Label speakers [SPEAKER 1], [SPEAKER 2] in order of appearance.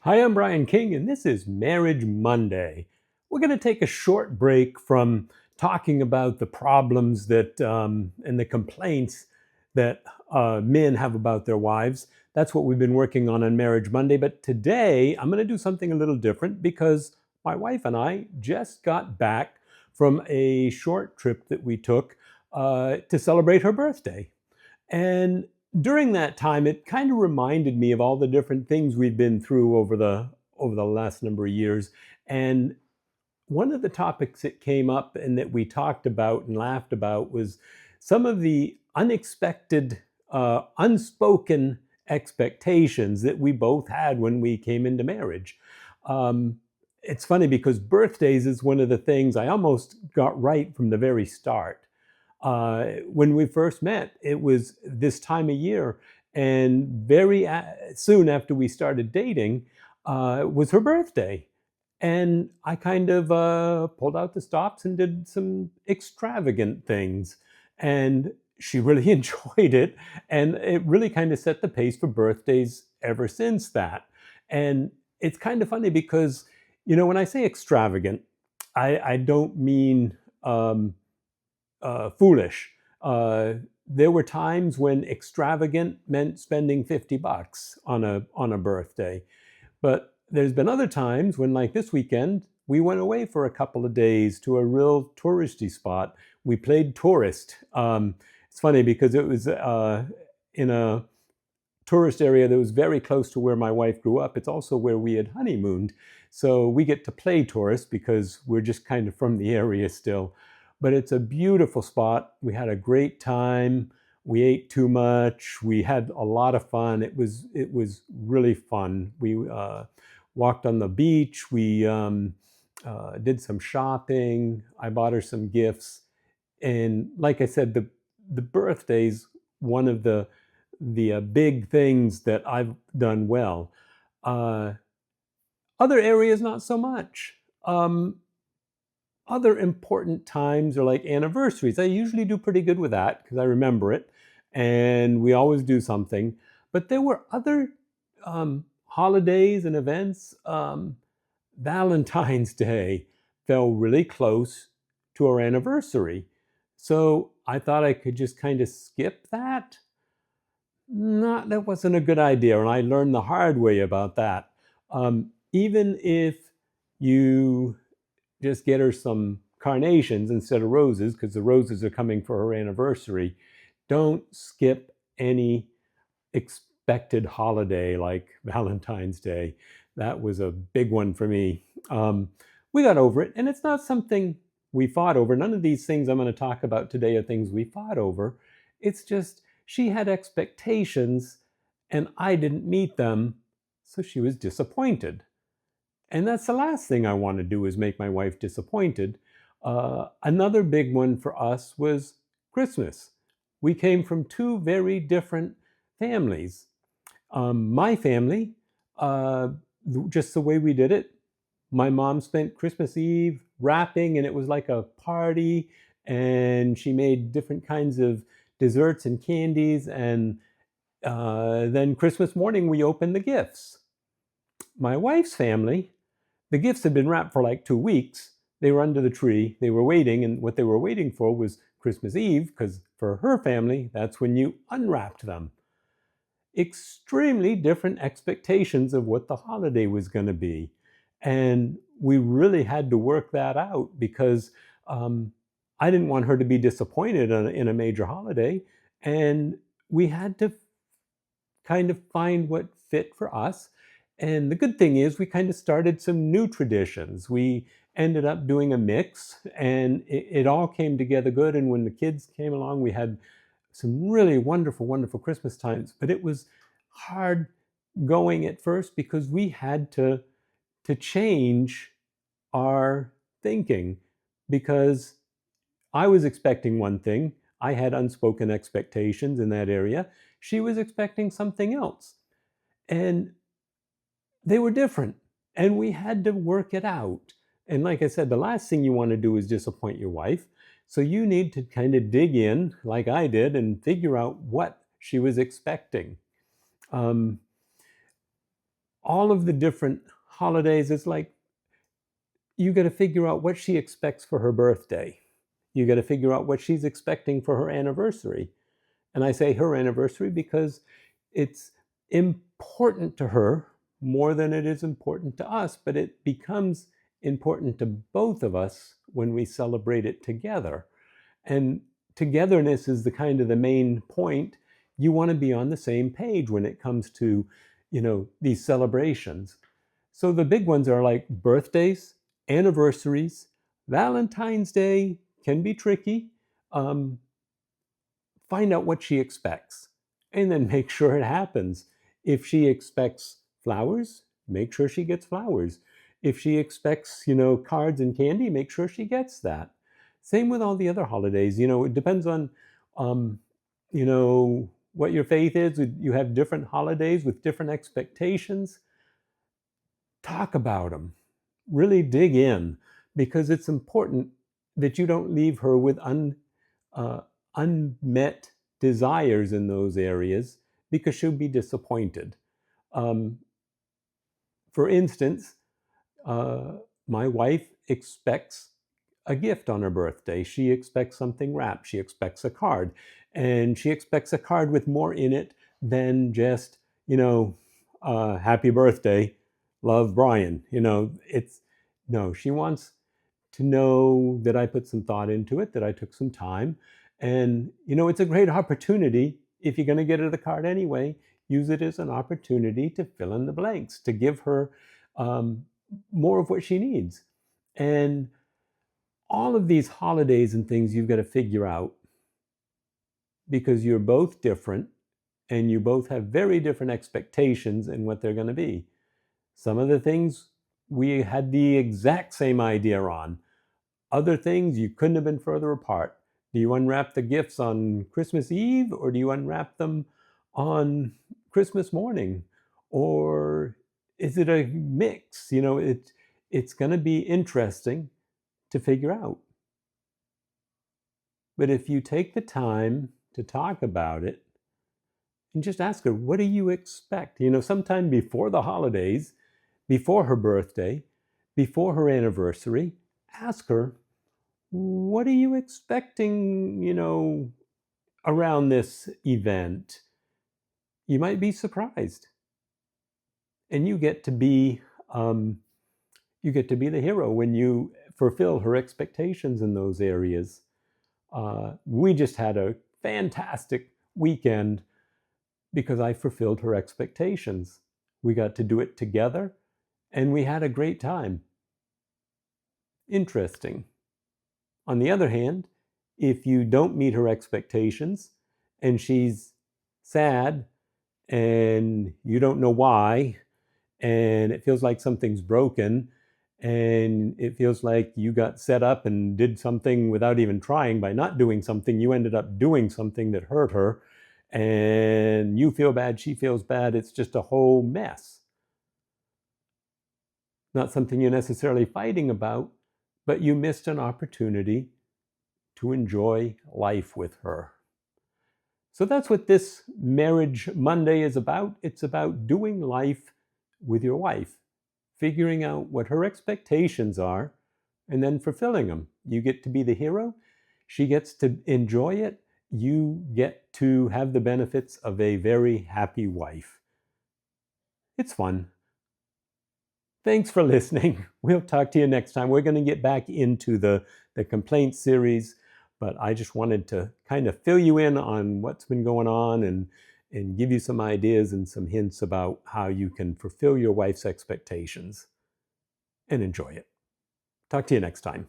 [SPEAKER 1] Hi, I'm Brian King, and this is Marriage Monday. We're going to take a short break from talking about the problems and the complaints that men have about their wives. That's what we've been working on Marriage Monday. But today, I'm going to do something a little different because my wife and I just got back from a short trip that we took to celebrate her birthday. And during that time, it kind of reminded me of all the different things we've been through over the last number of years. And one of the topics that came up and that we talked about and laughed about was some of the unexpected, unspoken expectations that we both had when we came into marriage. Um, it's funny because birthdays is one of the things I almost got right from the very start. When we first met, it was this time of year, and soon after we started dating, was her birthday. And I kind of pulled out the stops and did some extravagant things. And she really enjoyed it. And it really kind of set the pace for birthdays ever since that. And it's kind of funny because, when I say extravagant, I don't mean foolish. There were times when extravagant meant spending $50 on a birthday, but there's been other times when, like this weekend, we went away for a couple of days to a real touristy spot. We played tourist. It's funny because it was in a tourist area that was very close to where my wife grew up. It's also where we had honeymooned. So we get to play tourist because we're just kind of from the area still. But it's a beautiful spot. We had a great time. We ate too much. We had a lot of fun. It was really fun. We walked on the beach. We did some shopping. I bought her some gifts. And like I said, the birthday's one of the big things that I've done well. Uh, Other areas, not so much. Other important times are like anniversaries. I usually do pretty good with that because I remember it, and we always do something. But there were other holidays and events. Valentine's Day fell really close to our anniversary. So I thought I could just kind of skip that. Not That wasn't a good idea, and I learned the hard way about that. Even if you just get her some carnations instead of roses, because the roses are coming for her anniversary, don't skip any expected holiday like Valentine's Day. That was a big one for me. We got over it, and it's not something we fought over. None of these things I'm going to talk about today are things we fought over. It's just she had expectations, and I didn't meet them, so she was disappointed. And that's the last thing I want to do is make my wife disappointed. Another big one for us was Christmas. We came from two very different families. My family, uh, just the way we did it, my mom spent Christmas Eve wrapping, and it was like a party, and she made different kinds of desserts and candies, and then Christmas morning we opened the gifts. My wife's family, the gifts had been wrapped for like 2 weeks. They were under the tree. They were waiting, and what they were waiting for was Christmas Eve, because for her family, that's when you unwrapped them. Extremely different expectations of what the holiday was going to be. And we really had to work that out because um, I didn't want her to be disappointed in a major holiday. And we had to kind of find what fit for us. And the good thing is, we kind of started some new traditions. We ended up doing a mix, and it all came together good. And when the kids came along, we had some really wonderful, wonderful Christmas times. But it was hard going at first because we had to change our thinking because I was expecting one thing. I had unspoken expectations in that area. She was expecting something else. And they were different. And we had to work it out. And like I said, the last thing you want to do is disappoint your wife. So you need to kind of dig in, like I did, and figure out what she was expecting. Um, all of the different holidays, it's like you got to figure out what she expects for her birthday. You got to figure out what she's expecting for her anniversary. And I say her anniversary because it's important to her more than it is important to us, but it becomes important to both of us when we celebrate it together. And togetherness is the kind of the main point. You want to be on the same page when it comes to, these celebrations. So the big ones are like birthdays, anniversaries, Valentine's Day can be tricky. Um, find out what she expects and then make sure it happens. If she expects flowers, make sure she gets flowers. If she expects, cards and candy, make sure she gets that. Same with all the other holidays. It depends on, what your faith is. You have different holidays with different expectations. Talk about them. Really dig in, because it's important that you don't leave her with unmet desires in those areas, because she'll be disappointed. Um, for instance, uh, my wife expects a gift on her birthday. She expects something wrapped. She expects a card. And she expects a card with more in it than just, happy birthday, love, Brian. It's no, she wants to know that I put some thought into it, that I took some time. And, it's a great opportunity. If you're going to get her the card anyway, use it as an opportunity to fill in the blanks, to give her um, more of what she needs. And all of these holidays and things you've got to figure out, because you're both different and you both have very different expectations in what they're going to be. Some of the things we had the exact same idea on. Other things, you couldn't have been further apart. Do you unwrap the gifts on Christmas Eve, or do you unwrap them on Christmas morning? Or is it a mix? It's going to be interesting to figure out. But if you take the time to talk about it and just ask her, what do you expect? Sometime before the holidays, before her birthday, before her anniversary, ask her, what are you expecting, around this event? You might be surprised. And you get to be the hero when you fulfill her expectations in those areas. We just had a fantastic weekend because I fulfilled her expectations. We got to do it together and we had a great time. Interesting. On the other hand, if you don't meet her expectations and she's sad and you don't know why, and it feels like something's broken, and it feels like you got set up and did something without even trying. By not doing something, you ended up doing something that hurt her, and you feel bad, she feels bad. It's just a whole mess. Not something you're necessarily fighting about, but you missed an opportunity to enjoy life with her. So that's what this Marriage Monday is about. It's about doing life with your wife, figuring out what her expectations are, and then fulfilling them. You get to be the hero. She gets to enjoy it. You get to have the benefits of a very happy wife. It's fun. Thanks for listening. We'll talk to you next time. We're going to get back into the complaint series, but I just wanted to kind of fill you in on what's been going on and give you some ideas and some hints about how you can fulfill your wife's expectations and enjoy it. Talk to you next time.